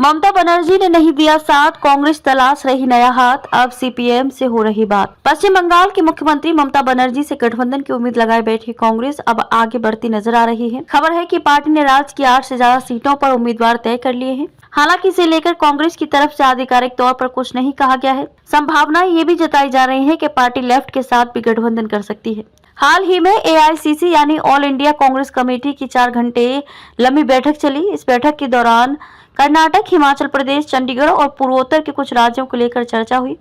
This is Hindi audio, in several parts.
ममता बनर्जी ने नहीं दिया साथ, कांग्रेस तलाश रही नया हाथ, अब सीपीएम से हो रही बात। पश्चिम बंगाल की मुख्यमंत्री ममता बनर्जी से गठबंधन की उम्मीद लगाए बैठी कांग्रेस अब आगे बढ़ती नजर आ रही है। खबर है कि पार्टी ने राज्य की 8 से ज्यादा सीटों पर उम्मीदवार तय कर लिए हैं। हालांकि इसे लेकर कांग्रेस की तरफ से आधिकारिक तौर पर कुछ नहीं कहा गया है। संभावना ये भी जताई जा रही है कि पार्टी लेफ्ट के साथ भी गठबंधन कर सकती है। हाल ही में एआईसीसी यानी ऑल इंडिया कांग्रेस कमेटी की 4 घंटे लंबी बैठक चली। इस बैठक के दौरान कर्नाटक, हिमाचल प्रदेश, चंडीगढ़ और पूर्वोत्तर के कुछ राज्यों को लेकर चर्चा हुई।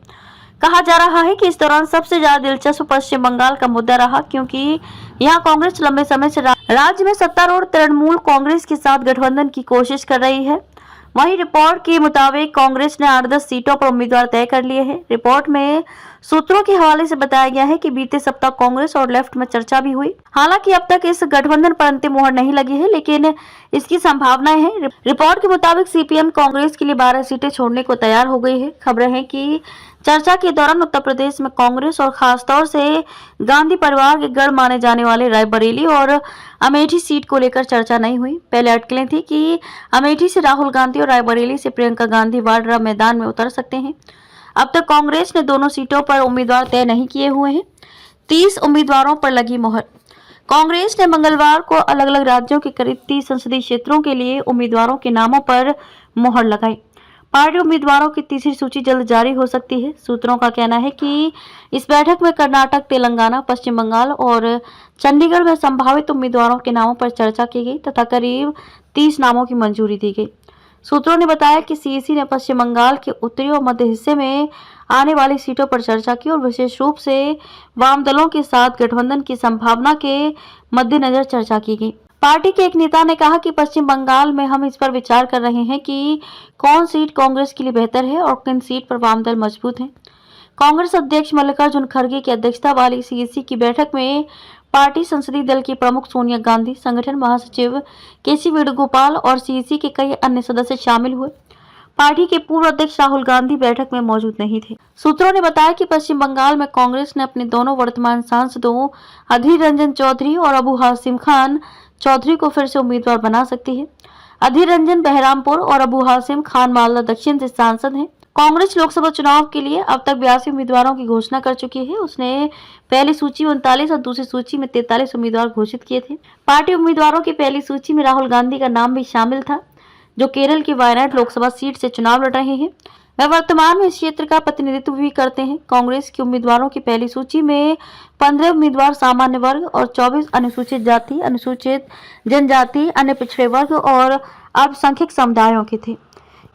कहा जा रहा है कि इस दौरान सबसे ज्यादा दिलचस्प पश्चिम बंगाल का मुद्दा रहा, क्योंकि यहां कांग्रेस लंबे समय से राज्य में सत्तारूढ़ तृणमूल कांग्रेस के साथ गठबंधन की कोशिश कर रही है। वहीं रिपोर्ट के मुताबिक कांग्रेस ने 8-10 सीटों पर उम्मीदवार तय कर लिए हैं। रिपोर्ट में सूत्रों के हवाले से बताया गया है कि बीते सप्ताह कांग्रेस और लेफ्ट में चर्चा भी हुई। हालांकि अब तक इस गठबंधन पर अंतिम मुहर नहीं लगी है, लेकिन इसकी संभावनाएं हैं। रिपोर्ट के मुताबिक सीपीएम कांग्रेस के लिए 12 सीटें छोड़ने को तैयार हो गई है। खबरें हैं कि चर्चा के दौरान उत्तर प्रदेश में कांग्रेस और खासतौर से गांधी परिवार के गढ़ माने जाने वाले रायबरेली और अमेठी सीट को लेकर चर्चा नहीं हुई। पहले अटकलें थी कि अमेठी से राहुल गांधी और रायबरेली से प्रियंका गांधी वाड्रा मैदान में उतर सकते हैं। अब तक कांग्रेस ने दोनों सीटों पर उम्मीदवार तय नहीं किए हुए हैं। 30 उम्मीदवारों पर लगी मोहर। कांग्रेस ने मंगलवार को अलग अलग राज्यों के करीब 30 संसदीय क्षेत्रों के लिए उम्मीदवारों के नामों पर मोहर लगाई। पार्टी उम्मीदवारों की तीसरी सूची जल्द जारी हो सकती है। सूत्रों का कहना है कि इस बैठक में कर्नाटक, तेलंगाना, पश्चिम बंगाल और चंडीगढ़ में संभावित उम्मीदवारों के नामों पर चर्चा की गई तथा करीब 30 नामों की मंजूरी दी गई। सूत्रों ने बताया कि सीईसी ने पश्चिम बंगाल के उत्तरी और मध्य हिस्से में आने वाली सीटों पर चर्चा की और विशेष रूप से वाम दलों के साथ गठबंधन की संभावना के मद्देनजर चर्चा की गई। पार्टी के एक नेता ने कहा कि पश्चिम बंगाल में हम इस पर विचार कर रहे हैं कि कौन सीट कांग्रेस के लिए बेहतर है और किन सीट पर वाम दल मजबूत हैं। कांग्रेस अध्यक्ष मल्लिकार्जुन खड़गे की अध्यक्षता वाली सीईसी की बैठक में पार्टी संसदीय दल की प्रमुख सोनिया गांधी, संगठन महासचिव केसी वेणुगोपाल और सीईसी के कई अन्य सदस्य शामिल हुए। पार्टी के पूर्व अध्यक्ष राहुल गांधी बैठक में मौजूद नहीं थे। सूत्रों ने बताया कि पश्चिम बंगाल में कांग्रेस ने अपने दोनों वर्तमान सांसदों अधीर रंजन चौधरी और अबू हासिम खान चौधरी को फिर से उम्मीदवार बना सकती है। अधीर रंजन बहरामपुर और अबू हासिम खान मालदा दक्षिण से सांसद हैं। कांग्रेस लोकसभा चुनाव के लिए अब तक 82 उम्मीदवारों की घोषणा कर चुकी है। उसने पहली सूची में 39 और दूसरी सूची में 43 उम्मीदवार घोषित किए थे। पार्टी उम्मीदवारों की पहली सूची में राहुल गांधी का नाम भी शामिल था, जो केरल की वायनाड लोकसभा सीट से चुनाव लड़ रहे हैं। वह वर्तमान में इस क्षेत्र का प्रतिनिधित्व भी करते हैं। कांग्रेस के उम्मीदवारों की पहली सूची में 15 उम्मीदवार सामान्य वर्ग और 24 अनुसूचित जाति, अनुसूचित जनजाति, अन्य पिछड़े वर्ग और अल्पसंख्यक समुदायों के थे।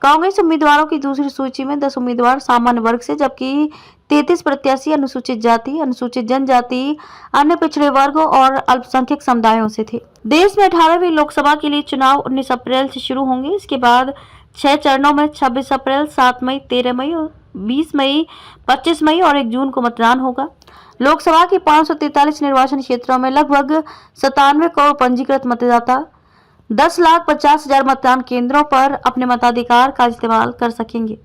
कांग्रेस उम्मीदवारों की दूसरी सूची में 10 उम्मीदवार सामान्य वर्ग से, जबकि 33 प्रत्याशी अनुसूचित जाति, अनुसूचित जनजाति, अन्य पिछड़े वर्ग और अल्पसंख्यक समुदायों से थे। देश में 18वीं लोकसभा के लिए चुनाव 19 अप्रैल से शुरू होंगे। इसके बाद 6 चरणों में 26 अप्रैल, 7 मई, 13 मई, 20 मई, 25 मई और 1 जून को मतदान होगा। लोकसभा के 543 निर्वाचन क्षेत्रों में लगभग 97 करोड़ पंजीकृत मतदाता 10,50,000 मतदान केंद्रों पर अपने मताधिकार का इस्तेमाल कर सकेंगे।